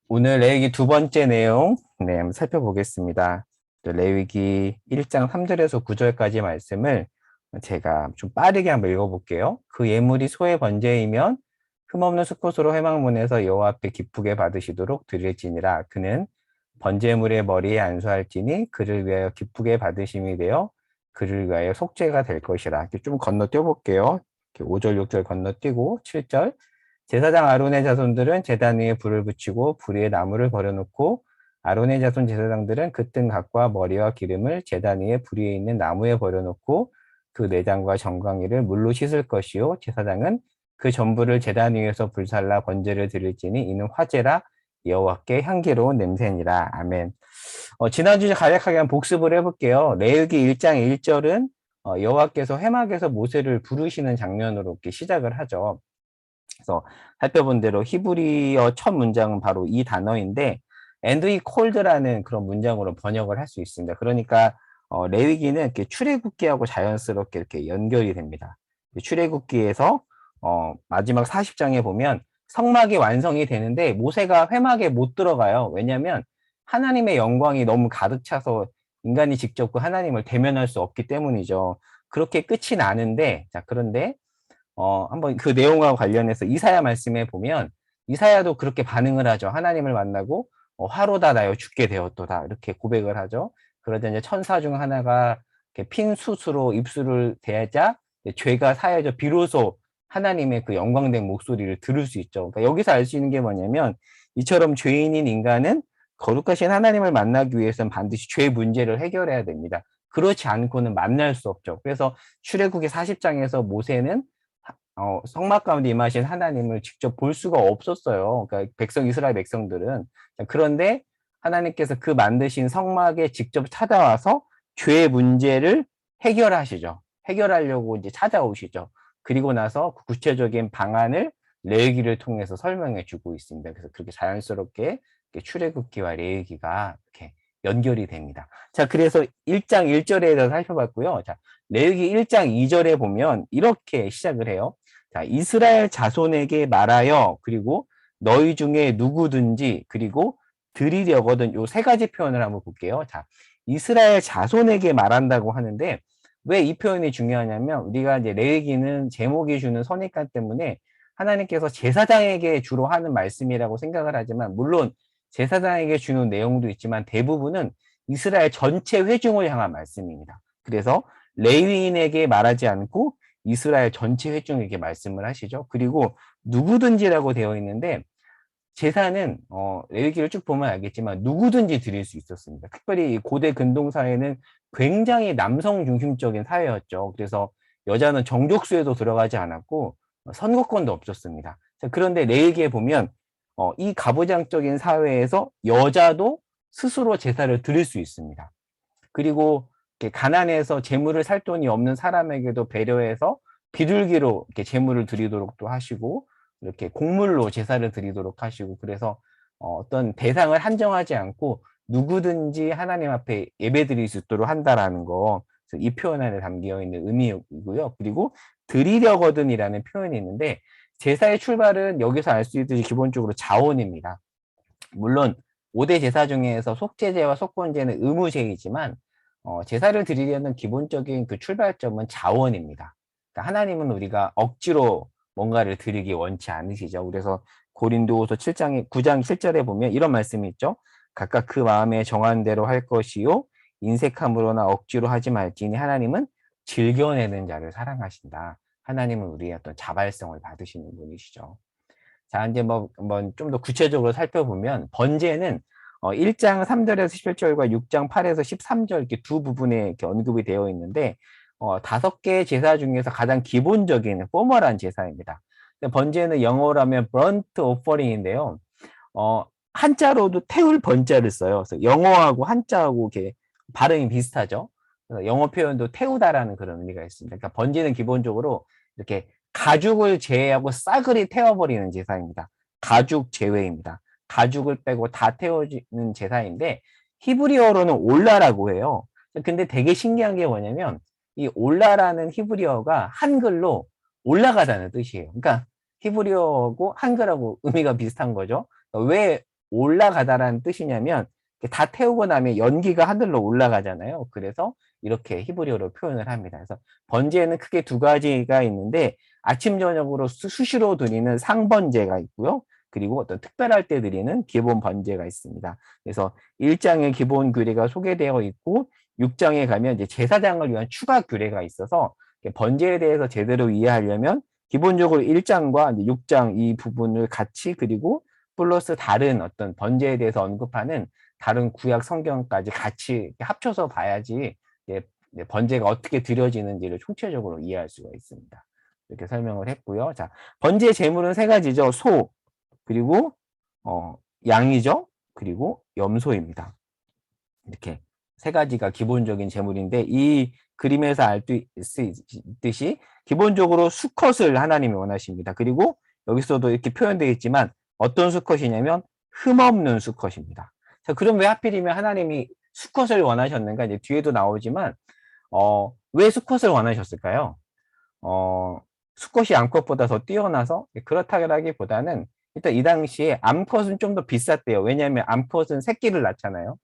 오늘 레위기 두 번째 내용, 한번 살펴보겠습니다. 레위기 1장 3절에서 9절까지 말씀을 제가 좀 빠르게 한번 읽어볼게요. 그 예물이 소의 번제이면 흠없는 수컷으로 회막문에서 여호와 앞에 기쁘게 받으시도록 드릴지니라. 그는 번제물의 머리에 안수할지니 그를 위하여 기쁘게 받으심이 되어 그를 위하여 속죄가 될 것이라. 이렇게 좀 건너뛰어 볼게요. 5절, 6절 건너뛰고 7절. 제사장 아론의 자손들은 제단 위에 불을 붙이고 불 위에 나무를 버려놓고 아론의 자손 제사장들은 그 뜬 각과 머리와 기름을 제단 위에 불 위에 있는 나무에 버려놓고 그 내장과 정강이를 물로 씻을 것이요 제사장은 그 전부를 제단 위에서 불살라 번제를 드릴지니 이는 화제라 여호와께 향기로운 냄새니라. 아멘. 지난주에 간략하게 한 복습을 해볼게요. 레위기 1장 1절은 여호와께서 회막에서 모세를 부르시는 장면으로 이렇게 시작을 하죠. 그래서 살펴본 대로 히브리어 첫 문장은 바로 이 단어인데 and he called라는 그런 문장으로 번역을 할 수 있습니다. 그러니까 레위기는 이렇게 출애굽기하고 자연스럽게 이렇게 연결이 됩니다. 출애굽기에서 마지막 40장에 보면 성막이 완성이 되는데 모세가 회막에 못 들어가요. 왜냐하면 하나님의 영광이 너무 가득 차서 인간이 직접 그 하나님을 대면할 수 없기 때문이죠. 그렇게 끝이 나는데, 자, 그런데 한번 그 내용과 관련해서 이사야 말씀에 보면 이사야도 그렇게 반응을 하죠. 하나님을 만나고 화로다 나여 죽게 되었도다 이렇게 고백을 하죠. 그러자 이제 천사 중 하나가 이렇게 핀 숯으로 입술을 대자 죄가 사해져 비로소 하나님의 그 영광된 목소리를 들을 수 있죠. 그러니까 여기서 알 수 있는 게 뭐냐면 이처럼 죄인인 인간은 거룩하신 하나님을 만나기 위해서는 반드시 죄 문제를 해결해야 됩니다. 그렇지 않고는 만날 수 없죠. 그래서 출애굽기 40장에서 모세는 성막 가운데 임하신 하나님을 직접 볼 수가 없었어요. 그러니까 이스라엘 백성들은. 그런데 하나님께서 그 만드신 성막에 직접 찾아와서 죄의 문제를 해결하시죠. 해결하려고 이제 찾아오시죠. 그리고 나서 그 구체적인 방안을 레위기를 통해서 설명해 주고 있습니다. 그래서 그렇게 자연스럽게 출애굽기와 레위기가 이렇게 연결이 됩니다. 자, 그래서 1장 1절에 대해서 살펴봤고요. 자, 레위기 1장 2절에 보면 이렇게 시작을 해요. 자, 이스라엘 자손에게 말하여 그리고 너희 중에 누구든지 그리고 드리려거든 요 세 가지 표현을 한번 볼게요. 자, 이스라엘 자손에게 말한다고 하는데 왜 이 표현이 중요하냐면 우리가 이제 레위기는 제목이 주는 선입관 때문에 하나님께서 제사장에게 주로 하는 말씀이라고 생각을 하지만 물론 제사장에게 주는 내용도 있지만 대부분은 이스라엘 전체 회중을 향한 말씀입니다. 그래서 레위인에게 말하지 않고 이스라엘 전체 회중에게 말씀을 하시죠. 그리고 누구든지라고 되어 있는데 제사는 레위기를 쭉 보면 알겠지만 누구든지 드릴 수 있었습니다. 특별히 고대 근동 사회는 굉장히 남성 중심적인 사회였죠. 그래서 여자는 정족수에도 들어가지 않았고 선거권도 없었습니다. 그런데 레위기에 보면 이 가부장적인 사회에서 여자도 스스로 제사를 드릴 수 있습니다. 그리고 가난해서 재물을 살 돈이 없는 사람에게도 배려해서 비둘기로 이렇게 재물을 드리도록도 하시고 이렇게 곡물로 제사를 드리도록 하시고 그래서 어떤 대상을 한정하지 않고 누구든지 하나님 앞에 예배드릴 수 있도록 한다라는 거. 이 표현 안에 담겨 있는 의미이고요. 그리고 드리려거든이라는 표현이 있는데 제사의 출발은 여기서 알 수 있듯이 기본적으로 자원입니다. 물론 5대 제사 중에서 속죄제와 속건제는 의무제이지만 제사를 드리려는 기본적인 그 출발점은 자원입니다. 그러니까 하나님은 우리가 억지로 뭔가를 드리기 원치 않으시죠. 그래서 고린도후서 7장 9장 7절에 보면 이런 말씀이 있죠. 각각 그 마음에 정한 대로 할 것이요 인색함으로나 억지로 하지 말지니 하나님은 즐겨내는 자를 사랑하신다. 하나님은 우리의 어떤 자발성을 받으시는 분이시죠. 자, 이제 뭐, 한번 좀 더 구체적으로 살펴보면, 번제는 1장 3절에서 17절과 6장 8에서 13절 이렇게 두 부분에 이렇게 언급이 되어 있는데, 5개의 제사 중에서 가장 기본적인 포멀한 제사입니다. 번제는 영어로 하면 burnt offering인데요. 한자로도 태울 번자를 써요. 그래서 영어하고 한자하고 이렇게 발음이 비슷하죠. 그래서 영어 표현도 태우다라는 그런 의미가 있습니다. 그러니까 번제는 기본적으로 이렇게 가죽을 제외하고 싸그리 태워버리는 제사입니다. 가죽 제외입니다. 가죽을 빼고 다 태워지는 제사인데 히브리어로는 올라라고 해요. 근데 되게 신기한 게 뭐냐면 이 올라라는 히브리어가 한글로 올라가다는 뜻이에요. 그러니까 히브리어고 한글하고 의미가 비슷한 거죠. 왜 올라가다라는 뜻이냐면 다 태우고 나면 연기가 하늘로 올라가잖아요. 그래서 이렇게 히브리어로 표현을 합니다. 그래서 번제에는 크게 두 가지가 있는데 아침 저녁으로 수시로 드리는 상번제가 있고요. 그리고 어떤 특별할 때 드리는 기본 번제가 있습니다. 그래서 1장의 기본 규례가 소개되어 있고 6장에 가면 이제 제사장을 위한 추가 규례가 있어서 번제에 대해서 제대로 이해하려면 기본적으로 1장과 6장 이 부분을 같이 그리고 플러스 다른 어떤 번제에 대해서 언급하는 다른 구약 성경까지 같이 합쳐서 봐야지 번제가 어떻게 드려지는지를 총체적으로 이해할 수가 있습니다. 이렇게 설명을 했고요. 자, 번제 제물은 세 가지죠. 소, 그리고 양이죠. 그리고 염소입니다. 이렇게 세 가지가 기본적인 제물인데 이 그림에서 알 수 있듯이 기본적으로 수컷을 하나님이 원하십니다. 그리고 여기서도 이렇게 표현되어 있지만 어떤 수컷이냐면 흠없는 수컷입니다. 자, 그럼 왜 하필이면 하나님이 수컷을 원하셨는가? 이제 뒤에도 나오지만 왜 수컷을 원하셨을까요? 수컷이 암컷보다 더 뛰어나서 그렇다기보다는 일단 이 당시에 암컷은 좀 더 비쌌대요. 왜냐하면 암컷은 새끼를 낳잖아요.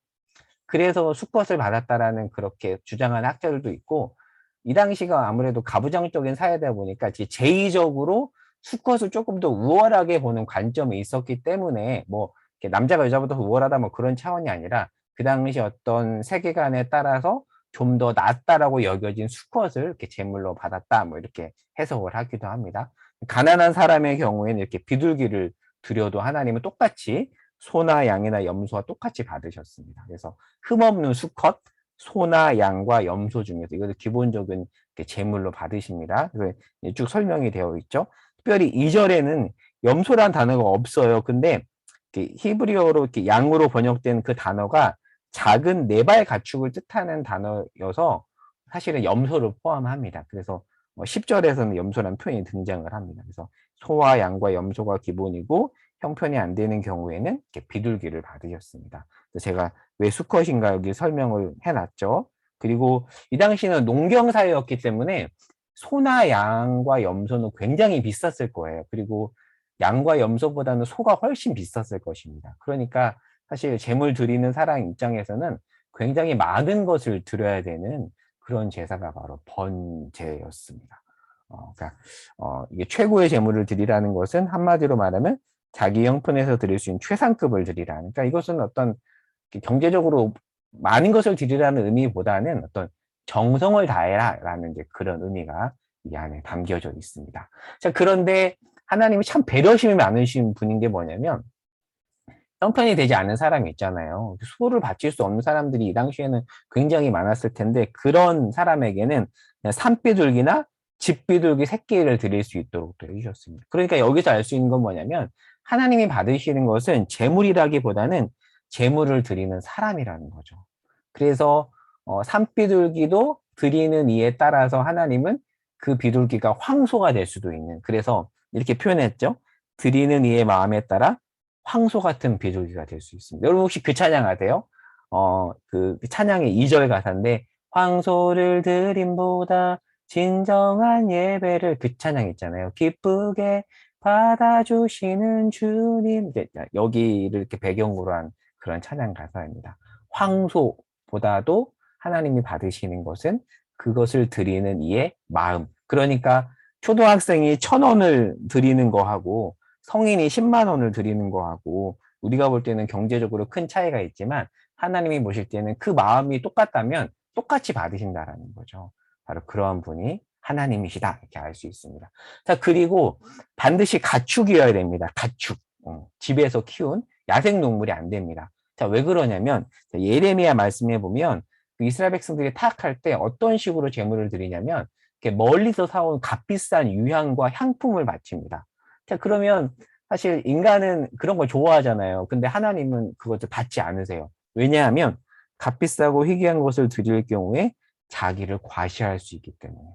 그래서 수컷을 받았다라는 그렇게 주장하는 학자들도 있고 이 당시가 아무래도 가부장적인 사회다 보니까 제의적으로 수컷을 조금 더 우월하게 보는 관점이 있었기 때문에 뭐 남자가 여자보다 우월하다 뭐 그런 차원이 아니라 그 당시 어떤 세계관에 따라서 좀 더 낫다라고 여겨진 수컷을 이렇게 제물로 받았다 뭐 이렇게 해석을 하기도 합니다. 가난한 사람의 경우에는 이렇게 비둘기를 드려도 하나님은 똑같이 소나 양이나 염소와 똑같이 받으셨습니다. 그래서 흠없는 수컷, 소나 양과 염소 중에서 이것을 기본적인 제물로 받으십니다. 그래서 쭉 설명이 되어 있죠. 특별히 2절에는 염소란 단어가 없어요. 근데 히브리어로 이렇게 양으로 번역된 그 단어가 작은 네 발 가축을 뜻하는 단어여서 사실은 염소를 포함합니다. 그래서 10절에서는 염소라는 표현이 등장을 합니다. 그래서 소와 양과 염소가 기본이고 형편이 안 되는 경우에는 이렇게 비둘기를 받으셨습니다. 그래서 제가 왜 수컷인가 여기 설명을 해놨죠. 그리고 이 당시는 농경 사회였기 때문에 소나 양과 염소는 굉장히 비쌌을 거예요. 그리고 양과 염소보다는 소가 훨씬 비쌌을 것입니다. 그러니까 사실 제물 드리는 사람 입장에서는 굉장히 많은 것을 드려야 되는 그런 제사가 바로 번제였습니다. 그러니까 이게 최고의 제물을 드리라는 것은 한마디로 말하면 자기 형편에서 드릴 수 있는 최상급을 드리라. 그러니까 이것은 어떤 경제적으로 많은 것을 드리라는 의미보다는 어떤 정성을 다해라라는 이제 그런 의미가 이 안에 담겨져 있습니다. 자, 그런데 하나님이 참 배려심이 많으신 분인 게 뭐냐면 형편이 되지 않은 사람이 있잖아요. 수고를 바칠 수 없는 사람들이 이 당시에는 굉장히 많았을 텐데 그런 사람에게는 그냥 산비둘기나 집비둘기 새끼를 드릴 수 있도록 또 해주셨습니다. 그러니까 여기서 알 수 있는 건 뭐냐면 하나님이 받으시는 것은 재물이라기보다는 재물을 드리는 사람이라는 거죠. 그래서 산비둘기도 드리는 이에 따라서 하나님은 그 비둘기가 황소가 될 수도 있는 그래서 이렇게 표현했죠. 드리는 이의 마음에 따라 황소 같은 비둘기가 될 수 있습니다. 여러분 혹시 그 찬양 아세요? 그 찬양의 2절 가사인데 황소를 드림보다 진정한 예배를 그 찬양 있잖아요. 기쁘게 받아주시는 주님. 여기를 이렇게 배경으로 한 그런 찬양 가사입니다. 황소보다도 하나님이 받으시는 것은 그것을 드리는 이의 마음. 그러니까 초등학생이 1,000원을 드리는 거하고 성인이 10만 원을 드리는 거하고 우리가 볼 때는 경제적으로 큰 차이가 있지만 하나님이 보실 때는 그 마음이 똑같다면 똑같이 받으신다라는 거죠. 바로 그러한 분이 하나님이시다 이렇게 알 수 있습니다. 자, 그리고 반드시 가축이어야 됩니다. 가축. 집에서 키운 야생 농물이 안 됩니다. 자, 왜 그러냐면 예레미야 말씀해 보면 그 이스라엘 백성들이 타락할 때 어떤 식으로 제물을 드리냐면 이렇게 멀리서 사온 값비싼 유향과 향품을 바칩니다. 자, 그러면 사실 인간은 그런 걸 좋아하잖아요. 근데 하나님은 그것을 받지 않으세요. 왜냐하면 값비싸고 희귀한 것을 드릴 경우에 자기를 과시할 수 있기 때문에.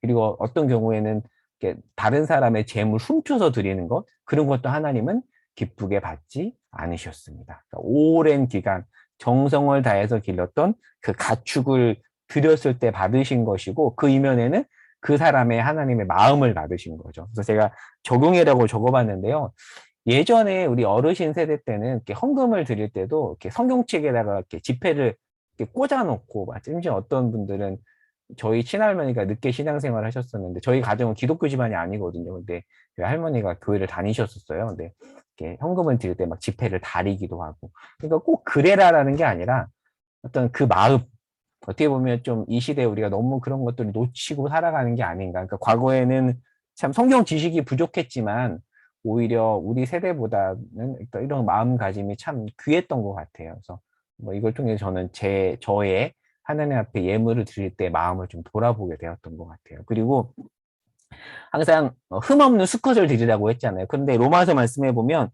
그리고 어떤 경우에는 다른 사람의 재물 훔쳐서 드리는 것, 그런 것도 하나님은 기쁘게 받지 않으셨습니다. 그러니까 오랜 기간 정성을 다해서 길렀던 그 가축을 드렸을 때 받으신 것이고 그 이면에는 그 사람의 하나님의 마음을 받으신 거죠. 그래서 제가 적용이라고 적어봤는데요. 예전에 우리 어르신 세대 때는 이렇게 헌금을 드릴 때도 이렇게 성경책에다가 이렇게 지폐를 이렇게 꽂아놓고, 심지어 어떤 분들은 저희 친할머니가 늦게 신앙생활을 하셨었는데, 저희 가정은 기독교 집안이 아니거든요. 근데 저희 할머니가 교회를 다니셨었어요. 근데 이렇게 현금을 드릴 때 막 지폐를 다리기도 하고. 그러니까 꼭 그래라라는 게 아니라 어떤 그 마음, 어떻게 보면 좀 이 시대에 우리가 너무 그런 것들을 놓치고 살아가는 게 아닌가. 그러니까 과거에는 참 성경 지식이 부족했지만 오히려 우리 세대보다는 이런 마음가짐이 참 귀했던 것 같아요. 그래서 뭐 이걸 통해 저는 저의 하나님 앞에 예물을 드릴 때 마음을 좀 돌아보게 되었던 것 같아요. 그리고 항상 흠없는 수컷을 드리라고 했잖아요. 그런데 로마서 말씀해 보면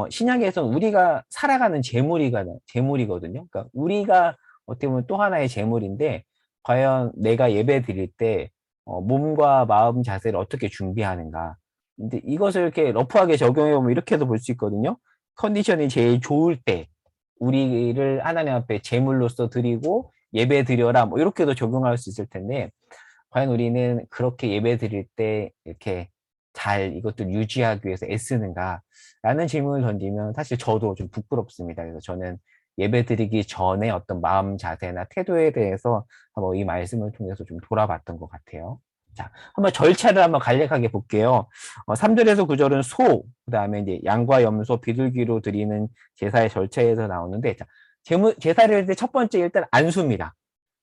신약에서는 우리가 살아가는 재물이거든요. 그러니까 우리가 어떻게 보면 또 하나의 재물인데 과연 내가 예배 드릴 때 몸과 마음 자세를 어떻게 준비하는가. 근데 이것을 이렇게 러프하게 적용해 보면 이렇게도 볼 수 있거든요. 컨디션이 제일 좋을 때 우리를 하나님 앞에 제물로서 드리고 예배 드려라 뭐 이렇게도 적용할 수 있을 텐데 과연 우리는 그렇게 예배 드릴 때 이렇게 잘 이것들 유지하기 위해서 애쓰는가? 라는 질문을 던지면 사실 저도 좀 부끄럽습니다. 그래서 저는 예배 드리기 전에 어떤 마음 자세나 태도에 대해서 한번 이 말씀을 통해서 좀 돌아봤던 것 같아요. 자, 한번 절차를 한번 간략하게 볼게요. 3절에서 9절은 소, 그 다음에 이제 양과 염소, 비둘기로 드리는 제사의 절차에서 나오는데, 자, 제사를 할 때 첫 번째 일단 안수입니다.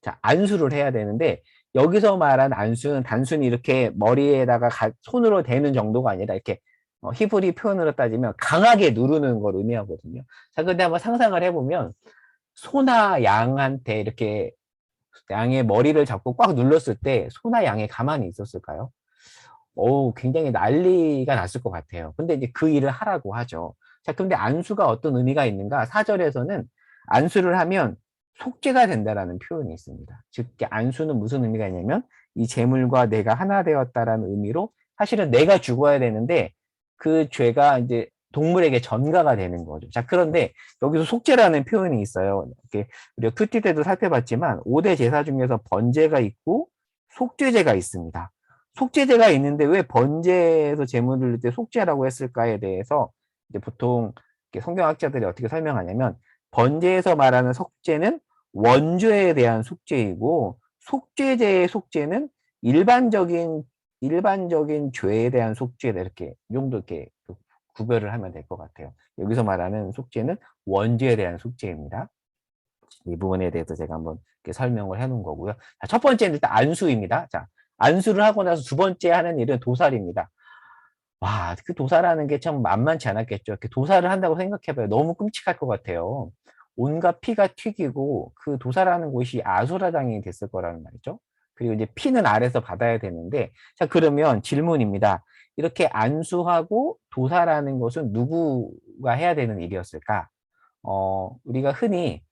자, 안수를 해야 되는데, 여기서 말한 안수는 단순히 이렇게 머리에다가 손으로 대는 정도가 아니라 이렇게 히브리 표현으로 따지면 강하게 누르는 걸 의미하거든요. 자, 근데 한번 상상을 해보면 소나 양한테 이렇게 양의 머리를 잡고 꽉 눌렀을 때 소나 양이 가만히 있었을까요? 굉장히 난리가 났을 것 같아요. 근데 이제 그 일을 하라고 하죠. 자, 근데 안수가 어떤 의미가 있는가? 4절에서는 안수를 하면 속죄가 된다라는 표현이 있습니다. 즉, 안수는 무슨 의미가 있냐면 이 재물과 내가 하나 되었다라는 의미로 사실은 내가 죽어야 되는데 그 죄가 이제 동물에게 전가가 되는 거죠. 자, 그런데 여기서 속죄라는 표현이 있어요. 이렇게 우리가 큐티 때도 살펴봤지만 5대 제사 중에서 번제가 있고 속죄제가 있습니다. 속죄제가 있는데 왜 번제에서 제물을 드릴 때 속죄라고 했을까에 대해서 이제 보통 성경학자들이 어떻게 설명하냐면 번제에서 말하는 속죄는 원죄에 대한 속죄이고 속죄제의 속죄는 일반적인 죄에 대한 속죄다 이렇게 이 정도 이렇게 구별을 하면 될 것 같아요. 여기서 말하는 속죄는 원죄에 대한 속죄입니다. 이 부분에 대해서 제가 한번 설명을 해 놓은 거고요. 자, 첫 번째는 일단 안수입니다. 자, 안수를 하고 나서 두 번째 하는 일은 도살입니다. 와, 그 도살하는 게 참 만만치 않았겠죠. 이렇게 도살을 한다고 생각해봐요. 너무 끔찍할 것 같아요. 온갖 피가 튀기고 그 도살하는 곳이 아수라장이 됐을 거라는 말이죠. 그리고 이제 피는 아래서 받아야 되는데, 자, 그러면 질문입니다. 이렇게 안수하고 도살하는 것은 누구가 해야 되는 일이었을까? 우리가 흔히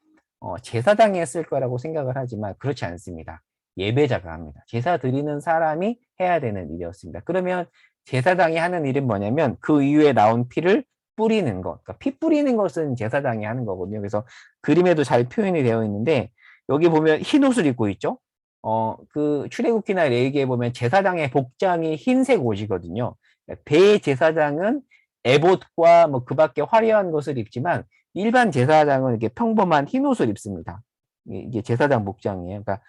제사장이 했을 거라고 생각을 하지만 그렇지 않습니다. 예배자가 합니다. 제사 드리는 사람이 해야 되는 일이었습니다. 그러면 제사장이 하는 일은 뭐냐면 그 이후에 나온 피를 뿌리는 것. 그러니까 피 뿌리는 것은 제사장이 하는 거거든요. 그래서 그림에도 잘 표현이 되어 있는데 여기 보면 흰 옷을 입고 있죠. 그 출애굽기나 레위기에 보면 제사장의 복장이 흰색 옷이거든요. 대제사장은 에봇과 뭐 그 밖에 화려한 것을 입지만 일반 제사장은 이렇게 평범한 흰 옷을 입습니다. 이게 제사장 복장이에요. 그러니까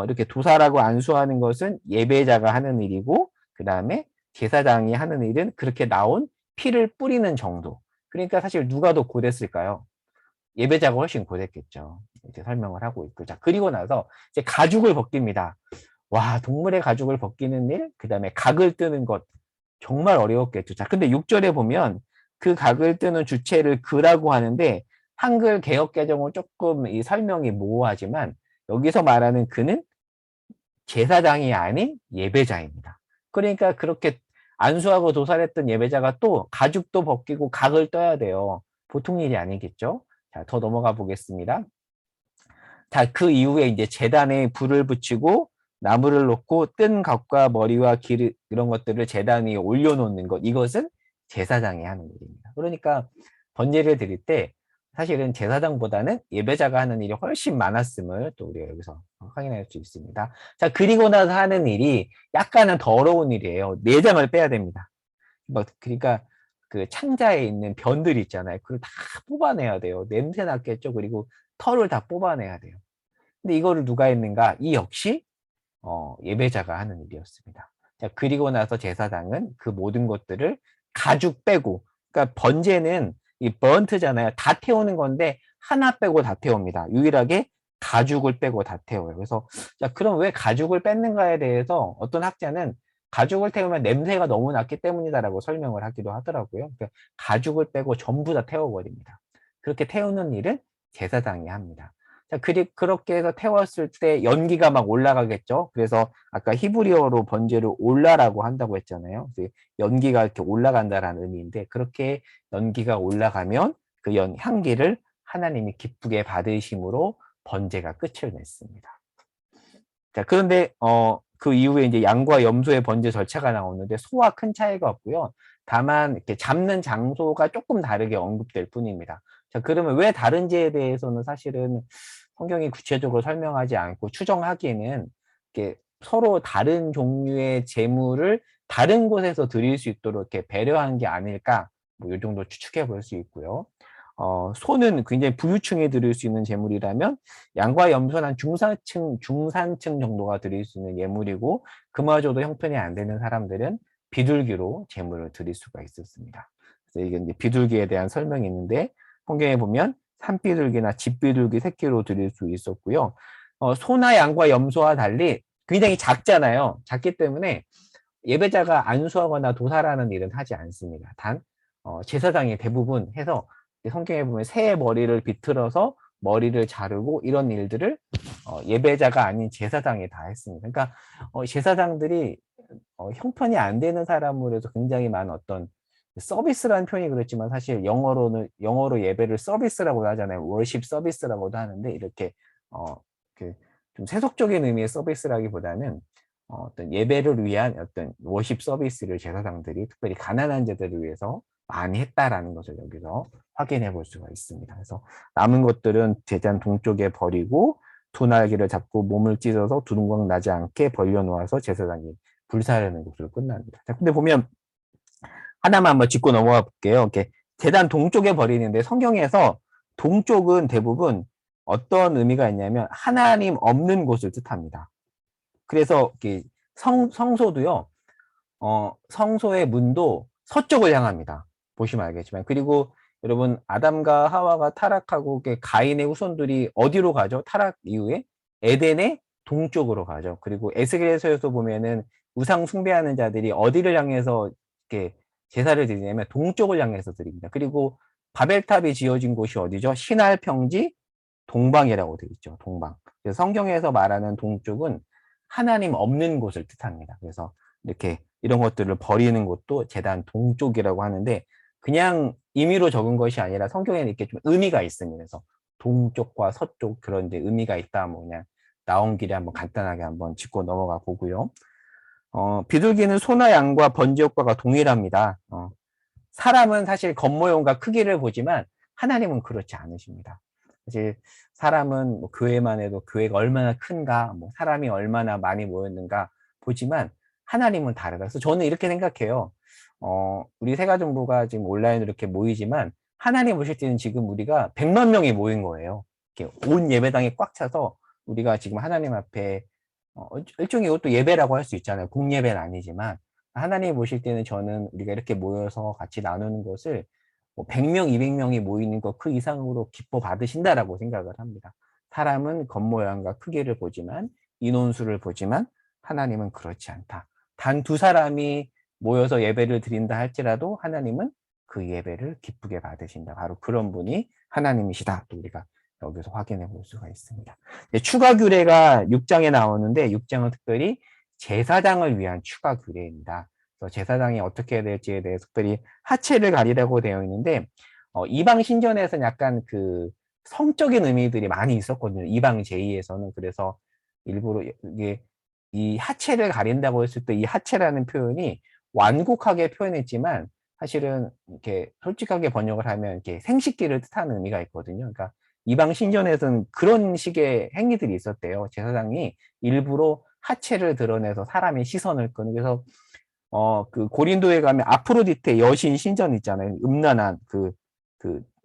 이렇게 도살하고 안수하는 것은 예배자가 하는 일이고 그 다음에 제사장이 하는 일은 그렇게 나온 피를 뿌리는 정도. 그러니까 사실 누가 더 고됐을까요? 예배자가 훨씬 고됐겠죠. 이렇게 설명을 하고 있고. 자, 그리고 나서 이제 가죽을 벗깁니다. 와, 동물의 가죽을 벗기는 일, 그 다음에 각을 뜨는 것. 정말 어려웠겠죠. 자, 근데 6절에 보면 그 각을 뜨는 주체를 그라고 하는데 한글 개역 개정은 조금 이 설명이 모호하지만 여기서 말하는 그는 제사장이 아닌 예배자입니다. 그러니까 그렇게 안수하고 도살했던 예배자가 또 가죽도 벗기고 각을 떠야 돼요. 보통 일이 아니겠죠? 자, 더 넘어가 보겠습니다. 자, 그 이후에 이제 제단에 불을 붙이고 나무를 놓고 뜬 각과 머리와 기름 이런 것들을 제단 위에 올려놓는 것. 이것은 제사장이 하는 일입니다. 그러니까 번제를 드릴 때 사실은 제사장보다는 예배자가 하는 일이 훨씬 많았음을 또 우리가 여기서 확인할 수 있습니다. 자, 그리고 나서 하는 일이 약간은 더러운 일이에요. 내장을 빼야 됩니다. 그러니까 그 창자에 있는 변들 있잖아요. 그걸 다 뽑아내야 돼요. 냄새 났겠죠. 그리고 털을 다 뽑아내야 돼요. 근데 이거를 누가 했는가? 이 역시 예배자가 하는 일이었습니다. 자, 그리고 나서 제사장은 그 모든 것들을 가죽 빼고, 그러니까 번제는 이 번트잖아요. 다 태우는 건데 하나 빼고 다 태웁니다. 유일하게 가죽을 빼고 다 태워요. 그래서 자, 그럼 왜 가죽을 뺐는가에 대해서 어떤 학자는 가죽을 태우면 냄새가 너무 났기 때문이다라고 설명을 하기도 하더라고요. 그러니까 가죽을 빼고 전부 다 태워버립니다. 그렇게 태우는 일은 제사장이 합니다. 자, 그렇게 해서 태웠을 때 연기가 막 올라가겠죠. 그래서 아까 히브리어로 번제를 올라라고 한다고 했잖아요. 연기가 이렇게 올라간다라는 의미인데, 그렇게 연기가 올라가면 그 향기를 하나님이 기쁘게 받으심으로 번제가 끝을 냈습니다. 자, 그런데 그 이후에 이제 양과 염소의 번제 절차가 나오는데 소와 큰 차이가 없고요. 다만 이렇게 잡는 장소가 조금 다르게 언급될 뿐입니다. 자, 그러면 왜 다른지에 대해서는 사실은 성경이 구체적으로 설명하지 않고 추정하기에는 이렇게 서로 다른 종류의 제물을 다른 곳에서 드릴 수 있도록 이렇게 배려한 게 아닐까, 뭐 이 정도 추측해 볼 수 있고요. 소는 굉장히 부유층에 드릴 수 있는 제물이라면 양과 염소는 한 중산층 정도가 드릴 수 있는 예물이고, 그마저도 형편이 안 되는 사람들은 비둘기로 제물을 드릴 수가 있었습니다. 그래서 이게 이제 비둘기에 대한 설명이 있는데, 성경에 보면 산비둘기나 집비둘기 새끼로 드릴 수 있었고요. 소나 양과 염소와 달리 굉장히 작잖아요. 작기 때문에 예배자가 안수하거나 도살하는 일은 하지 않습니다. 단 제사장이 대부분 해서 성경에 보면 새의 머리를 비틀어서 머리를 자르고 이런 일들을 예배자가 아닌 제사장이 다 했습니다. 그러니까 제사장들이 형편이 안 되는 사람으로 해서 굉장히 많은 어떤 서비스라는 표현이 그렇지만 사실 영어로 예배를 서비스라고 하잖아요. 월십 서비스라고도 하는데 이렇게 좀 세속적인 의미의 서비스라기보다는 어떤 예배를 위한 어떤 워십 서비스를 제사장들이 특별히 가난한 자들을 위해서 많이 했다라는 것을 여기서 확인해 볼 수가 있습니다. 그래서 남은 것들은 제단 동쪽에 버리고 두 날개를 잡고 몸을 찢어서 두둥강 나지 않게 벌려놓아서 제사장이 불사르는 것으로 끝납니다. 자, 근데 보면 하나만 한번 짚고 넘어가 볼게요. 이렇게 제단 동쪽에 버리는데 성경에서 동쪽은 대부분 어떤 의미가 있냐면 하나님 없는 곳을 뜻합니다. 그래서 성소도요, 성소의 문도 서쪽을 향합니다. 보시면 알겠지만. 그리고 여러분, 아담과 하와가 타락하고 가인의 후손들이 어디로 가죠? 타락 이후에 에덴의 동쪽으로 가죠. 그리고 에스겔서에서 보면은 우상 숭배하는 자들이 어디를 향해서 이렇게 제사를 드리냐면 동쪽을 향해서 드립니다. 그리고 바벨탑이 지어진 곳이 어디죠? 신할 평지 동방이라고 되어 있죠. 동방. 그래서 성경에서 말하는 동쪽은 하나님 없는 곳을 뜻합니다. 그래서 이렇게 이런 것들을 버리는 곳도 제단 동쪽이라고 하는데, 그냥 임의로 적은 것이 아니라 성경에는 이렇게 좀 의미가 있습니다. 그래서 동쪽과 서쪽 그런 데 의미가 있다. 뭐 그냥 나온 길에 한번 간단하게 한번 짚고 넘어가 보고요. 비둘기는 소나 양과 번제 효과가 동일합니다. 사람은 사실 겉모형과 크기를 보지만 하나님은 그렇지 않으십니다. 사실 사람은 뭐 교회만 해도 교회가 얼마나 큰가, 뭐 사람이 얼마나 많이 모였는가 보지만 하나님은 다르다. 그래서 저는 이렇게 생각해요. 우리 새가정부가 지금 온라인으로 이렇게 모이지만 하나님 오실 때는 지금 우리가 100만 명이 모인 거예요. 이렇게 온 예배당이 꽉 차서 우리가 지금 하나님 앞에 일종의 이것도 예배라고 할 수 있잖아요. 공예배는 아니지만 하나님 보실 때는 저는 우리가 이렇게 모여서 같이 나누는 것을 뭐 100명, 200명이 모이는 것 그 이상으로 기뻐 받으신다라고 생각을 합니다. 사람은 겉모양과 크기를 보지만 인원수를 보지만 하나님은 그렇지 않다. 단 두 사람이 모여서 예배를 드린다 할지라도 하나님은 그 예배를 기쁘게 받으신다. 바로 그런 분이 하나님이시다. 또 우리가 여기서 확인해 볼 수가 있습니다. 추가 규례가 6장에 나오는데 6장은 특별히 제사장을 위한 추가 규례입니다. 그래서 제사장이 어떻게 해야 될지에 대해서 특별히 하체를 가리라고 되어 있는데 이방 신전에서는 약간 그 성적인 의미들이 많이 있었거든요. 이방 제의에서는. 그래서 일부러 이게 이 하체를 가린다고 했을 때 이 하체라는 표현이 완곡하게 표현했지만 사실은 이렇게 솔직하게 번역을 하면 이렇게 생식기를 뜻하는 의미가 있거든요. 그러니까 이방 신전에서는 그런 식의 행위들이 있었대요. 제사장이 일부러 하체를 드러내서 사람의 시선을 끄는. 그래서 그 고린도에 가면 아프로디테 여신 신전 있잖아요. 음란한 그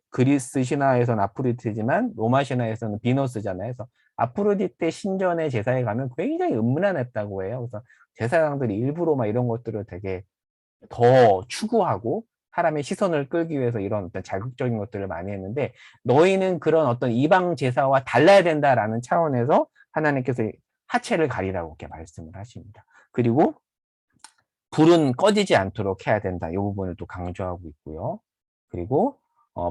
그리스 신화에서는 아프로디테지만 로마 신화에서는 비너스잖아요. 그래서 아프로디테 신전의 제사에 가면 굉장히 음란했다고 해요. 그래서 제사장들이 일부러 막 이런 것들을 되게 더 추구하고 사람의 시선을 끌기 위해서 이런 어떤 자극적인 것들을 많이 했는데 너희는 그런 어떤 이방 제사와 달라야 된다라는 차원에서 하나님께서 하체를 가리라고 이렇게 말씀을 하십니다. 그리고 불은 꺼지지 않도록 해야 된다. 이 부분을 또 강조하고 있고요. 그리고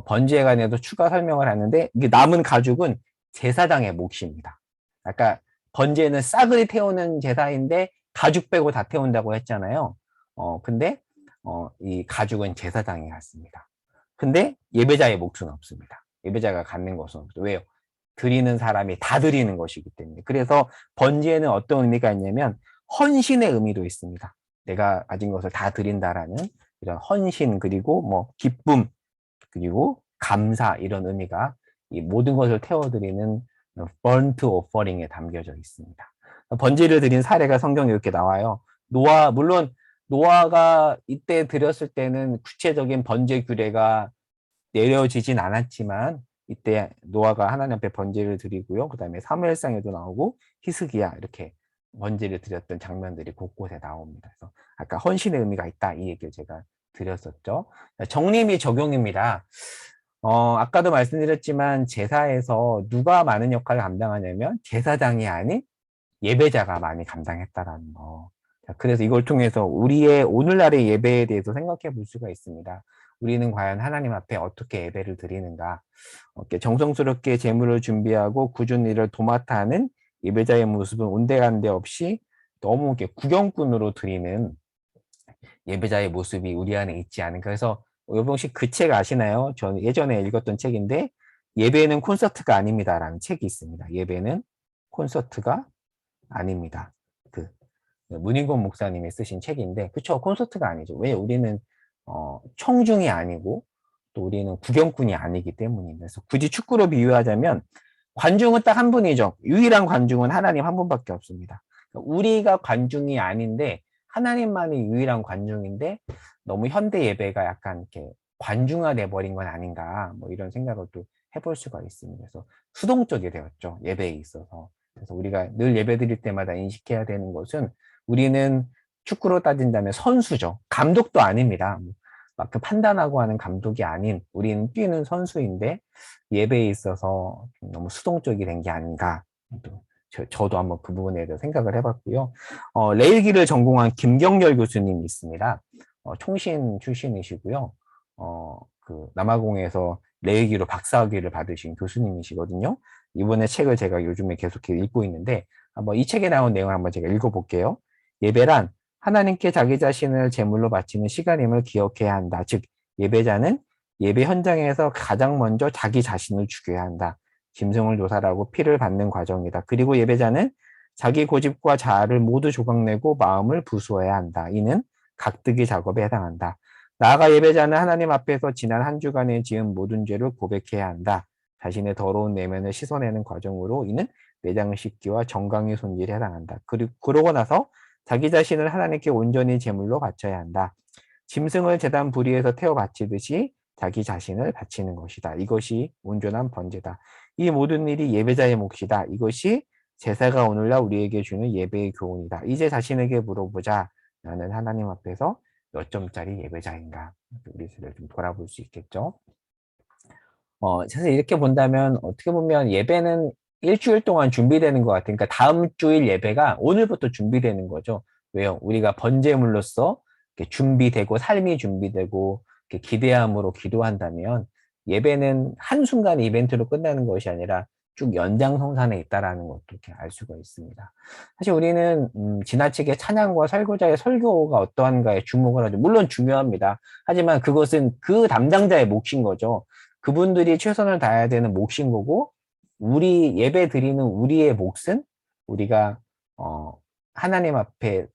번제에 관해서 추가 설명을 하는데 이게 남은 가죽은 제사장의 몫입니다. 아까 번제는 싸그리 태우는 제사인데 가죽 빼고 다 태운다고 했잖아요. 근데 이 가죽은 제사장이 갖습니다. 근데 예배자의 몫은 없습니다. 예배자가 갖는 것은 없어요. 왜요? 드리는 사람이 다 드리는 것이기 때문에. 그래서 번제에는 어떤 의미가 있냐면 헌신의 의미도 있습니다. 내가 가진 것을 다 드린다라는 이런 헌신 그리고 뭐 기쁨 그리고 감사 이런 의미가 이 모든 것을 태워드리는 burnt offering에 담겨져 있습니다. 번제를 드린 사례가 성경에 이렇게 나와요. 물론 노아가 이때 드렸을 때는 구체적인 번제 규례가 내려지진 않았지만 이때 노아가 하나님 앞에 번제를 드리고요. 그 다음에 사무엘상에도 나오고 히스기야 이렇게 번제를 드렸던 장면들이 곳곳에 나옵니다. 그래서 아까 헌신의 의미가 있다 이 얘기를 제가 드렸었죠. 정리 적용입니다. 아까도 말씀드렸지만 제사에서 누가 많은 역할을 감당하냐면 제사장이 아닌 예배자가 많이 감당했다라는 거. 그래서 이걸 통해서 우리의 오늘날의 예배에 대해서 생각해 볼 수가 있습니다. 우리는 과연 하나님 앞에 어떻게 예배를 드리는가? 이렇게 정성스럽게 제물을 준비하고 굳은 일을 도맡아 하는 예배자의 모습은 온데간데 없이 너무 이렇게 구경꾼으로 드리는 예배자의 모습이 우리 안에 있지 않은가. 그래서 여러분 혹시 그 책 아시나요? 저는 예전에 읽었던 책인데 예배는 콘서트가 아닙니다라는 책이 있습니다. 예배는 콘서트가 아닙니다. 그 문인권 목사님이 쓰신 책인데 그쵸 콘서트가 아니죠. 왜 우리는 청중이 아니고 또 우리는 구경꾼이 아니기 때문입니다. 그래서 굳이 축구로 비유하자면 관중은 딱 한 분이죠. 유일한 관중은 하나님 한 분밖에 없습니다. 우리가 관중이 아닌데 하나님만이 유일한 관중인데 너무 현대 예배가 약간 이렇게 관중화돼 버린 건 아닌가 뭐 이런 생각을 또 해볼 수가 있습니다. 그래서 수동적이 되었죠. 예배에 있어서. 그래서 우리가 늘 예배 드릴 때마다 인식해야 되는 것은 우리는 축구로 따진다면 선수죠. 감독도 아닙니다. 막 그 판단하고 하는 감독이 아닌 우리는 뛰는 선수인데 예배에 있어서 너무 수동적이 된 게 아닌가. 저도 한번 그 부분에 대해서 생각을 해봤고요. 레일기를 전공한 김경렬 교수님이 있습니다. 총신 출신이시고요. 그 남아공에서 레일기로 박사학위를 받으신 교수님이시거든요. 이번에 책을 제가 요즘에 계속 읽고 있는데 한번 이 책에 나온 내용을 한번 제가 읽어볼게요. 예배란 하나님께 자기 자신을 제물로 바치는 시간임을 기억해야 한다. 즉 예배자는 예배 현장에서 가장 먼저 자기 자신을 죽여야 한다. 짐승을 조살하고 피를 받는 과정이다. 그리고 예배자는 자기 고집과 자아를 모두 조각내고 마음을 부수어야 한다. 이는 각득이 작업에 해당한다. 나아가 예배자는 하나님 앞에서 지난 한 주간에 지은 모든 죄를 고백해야 한다. 자신의 더러운 내면을 씻어내는 과정으로 이는 내장 씻기와 정강이 손질에 해당한다. 그러고 나서 자기 자신을 하나님께 온전히 제물로 바쳐야 한다. 짐승을 제단 부리에서 태워 바치듯이 자기 자신을 바치는 것이다. 이것이 온전한 번제다. 이 모든 일이 예배자의 몫이다. 이것이 제사가 오늘날 우리에게 주는 예배의 교훈이다. 이제 자신에게 물어보자. 나는 하나님 앞에서 몇 점짜리 예배자인가? 우리 스스로를 좀 돌아볼 수 있겠죠. 사실 이렇게 본다면 어떻게 보면 예배는 일주일 동안 준비되는 것 같아요. 그러니까 다음 주일 예배가 오늘부터 준비되는 거죠. 왜요? 우리가 번제물로서 이렇게 준비되고 삶이 준비되고 이렇게 기대함으로 기도한다면 예배는 한순간 이벤트로 끝나는 것이 아니라 쭉 연장성산에 있다라는 것도 이렇게 알 수가 있습니다. 사실 우리는 지나치게 찬양과 설교자의 설교가 어떠한가에 주목을 하죠. 물론 중요합니다. 하지만 그것은 그 담당자의 몫인 거죠. 그분들이 최선을 다해야 되는 몫인 거고 우리 예배 드리는 우리의 몫은 우리가 하나님 앞에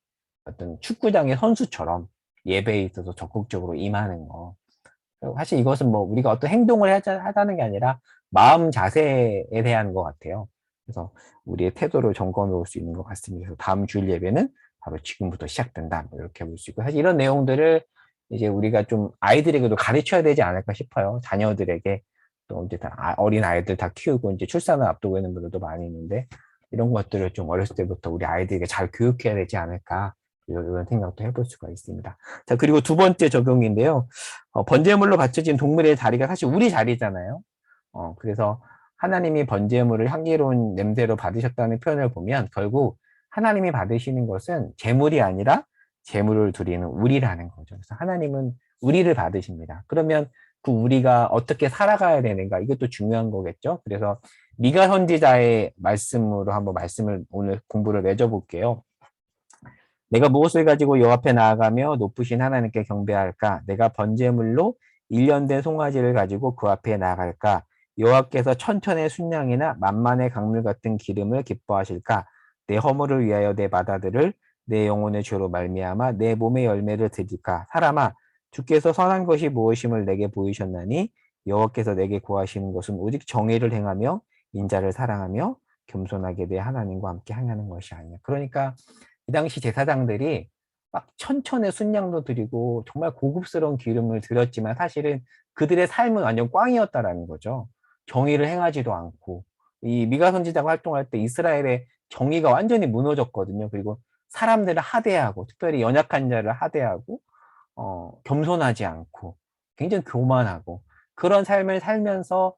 어떤 축구장의 선수처럼 예배에 있어서 적극적으로 임하는 거. 사실 이것은 뭐 우리가 어떤 행동을 하자는 게 아니라 마음 자세에 대한 것 같아요. 그래서 우리의 태도를 점검해 볼 수 있는 것 같습니다. 그래서 다음 주일 예배는 바로 지금부터 시작된다. 뭐 이렇게 볼 수 있고, 사실 이런 내용들을 이제 우리가 좀 아이들에게도 가르쳐야 되지 않을까 싶어요. 자녀들에게. 또 이제 다 어린 아이들 다 키우고 이제 출산을 앞두고 있는 분들도 많이 있는데, 이런 것들을 좀 어렸을 때부터 우리 아이들에게 잘 교육해야 되지 않을까, 이런 생각도 해볼 수가 있습니다. 자, 그리고 두 번째 적용인데요. 번제물로 바쳐진 동물의 자리가 사실 우리 자리잖아요. 그래서 하나님이 번제물을 향기로운 냄새로 받으셨다는 표현을 보면 결국 하나님이 받으시는 것은 제물이 아니라 제물을 드리는 우리라는 거죠. 그래서 하나님은 우리를 받으십니다. 그러면 그 우리가 어떻게 살아가야 되는가, 이것도 중요한 거겠죠. 그래서 미가 선지자의 말씀으로 한번 말씀을 오늘 공부를 맺어볼게요. 내가 무엇을 가지고 여호와 앞에 나아가며 높으신 하나님께 경배할까? 내가 번제물로 1년 된 송아지를 가지고 그 앞에 나아갈까? 여호와께서 천천의 순양이나 만만의 강물 같은 기름을 기뻐하실까? 내 허물을 위하여 내 바다들을 내 영혼의 죄로 말미암아 내 몸의 열매를 드릴까? 사람아, 주께서 선한 것이 무엇임을 내게 보이셨나니 여호와께서 내게 구하시는 것은 오직 정의를 행하며 인자를 사랑하며 겸손하게 내 하나님과 함께 행하는 것이 아니야. 그러니까 이 당시 제사장들이 막 천천의 순양도 드리고 정말 고급스러운 기름을 드렸지만 사실은 그들의 삶은 완전 꽝이었다라는 거죠. 정의를 행하지도 않고, 이 미가 선지자가 활동할 때 이스라엘의 정의가 완전히 무너졌거든요. 그리고 사람들을 하대하고, 특별히 연약한 자를 하대하고, 겸손하지 않고, 굉장히 교만하고, 그런 삶을 살면서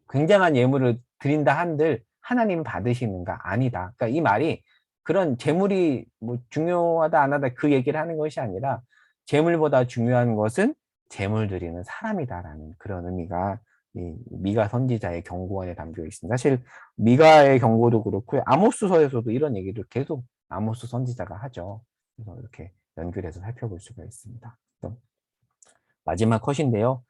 굉장한 예물을 드린다 한들 하나님은 받으시는가? 아니다. 그러니까 이 말이 그런 재물이 뭐 중요하다 안 하다 그 얘기를 하는 것이 아니라, 재물보다 중요한 것은 재물 드리는 사람이다라는 그런 의미가 이 미가 선지자의 경고안에 담겨 있습니다. 사실 미가의 경고도 그렇고요. 아모스서에서도 이런 얘기를 계속 아모스 선지자가 하죠. 그래서 이렇게 연결해서 살펴볼 수가 있습니다. 마지막 컷인데요.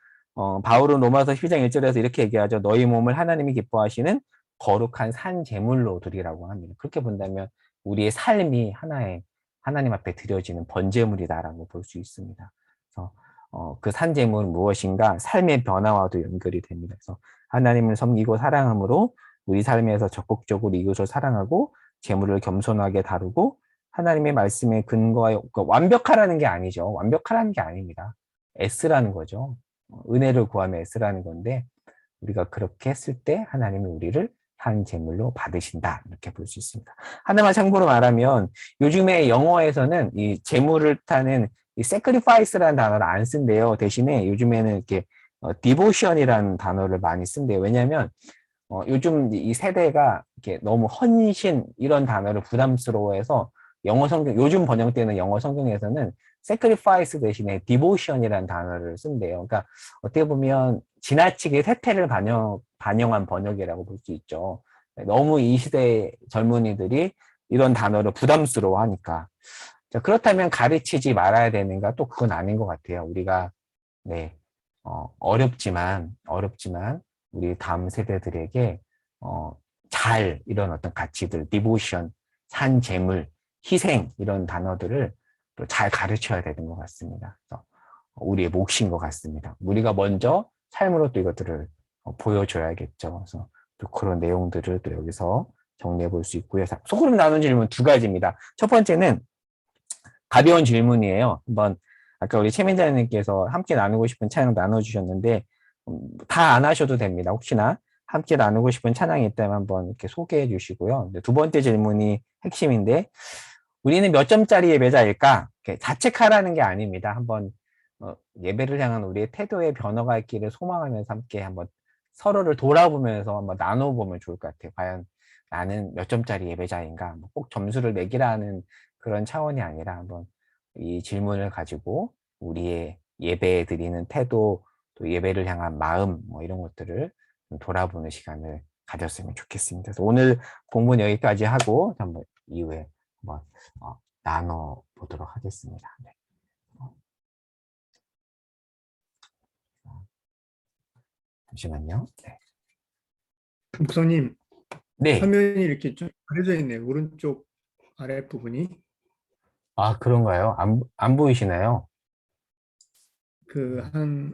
바울은 로마서 12장 1절에서 이렇게 얘기하죠. 너희 몸을 하나님이 기뻐하시는 거룩한 산 제물로 드리라고 합니다. 그렇게 본다면 우리의 삶이 하나의 하나님 앞에 드려지는 번제물이다라고 볼 수 있습니다. 그래서 그 산 제물은 무엇인가? 삶의 변화와도 연결이 됩니다. 그래서 하나님을 섬기고 사랑함으로 우리 삶에서 적극적으로 이웃을 사랑하고 제물을 겸손하게 다루고 하나님의 말씀에 근거하여, 그러니까 완벽하라는 게 아니죠. 완벽하라는 게 아닙니다. S라는 거죠. 은혜를 구하며 S라는 건데, 우리가 그렇게 했을 때 하나님이 우리를 한 제물로 받으신다, 이렇게 볼 수 있습니다. 하나만 참고로 말하면 요즘에 영어에서는 이 제물을 타는 이 sacrifice라는 단어를 안 쓴대요. 대신에 요즘에는 이렇게 devotion이라는 단어를 많이 쓴대요. 왜냐하면 요즘 이 세대가 이렇게 너무 헌신 이런 단어를 부담스러워해서 영어 성경, 요즘 번역되는 영어 성경에서는 sacrifice 대신에 devotion이라는 단어를 쓴대요. 그러니까 어떻게 보면 지나치게 세태를 반영한 번역이라고 볼 수 있죠. 너무 이 시대 젊은이들이 이런 단어를 부담스러워하니까. 자, 그렇다면 가르치지 말아야 되는가? 또 그건 아닌 것 같아요. 우리가, 네, 어렵지만, 우리 다음 세대들에게, 어, 잘, 이런 어떤 가치들, 디보션, 산 재물, 희생, 이런 단어들을 또 잘 가르쳐야 되는 것 같습니다. 그래서 우리의 몫인 것 같습니다. 우리가 먼저 삶으로 또 이것들을 보여줘야겠죠. 그래서 또 그런 내용들을 또 여기서 정리해 볼 수 있고요. 소그룹 나눈 질문 두 가지입니다. 첫 번째는 가벼운 질문이에요. 한번 아까 우리 최민자님께서 함께 나누고 싶은 찬양 나눠주셨는데 다 안 하셔도 됩니다. 혹시나 함께 나누고 싶은 찬양이 있다면 한번 이렇게 소개해 주시고요. 두 번째 질문이 핵심인데, 우리는 몇 점짜리 예배자일까? 자책하라는 게 아닙니다. 한번 예배를 향한 우리의 태도의 변화가 있기를 소망하면서 함께 한번 서로를 돌아보면서 한번 나눠보면 좋을 것 같아요. 과연 나는 몇 점짜리 예배자인가? 꼭 점수를 매기라는 그런 차원이 아니라 한번 이 질문을 가지고 우리의 예배 드리는 태도, 또 예배를 향한 마음, 뭐 이런 것들을 좀 돌아보는 시간을 가졌으면 좋겠습니다. 그래서 오늘 공부는 여기까지 하고 한번 이후에 한번 나눠 보도록 하겠습니다. 네. 잠시만요. 네. 목사님, 네. 화면이 이렇게 좀 가려져 있네요. 오른쪽 아랫부분이. 아, 그런가요? 안 보이시나요? 한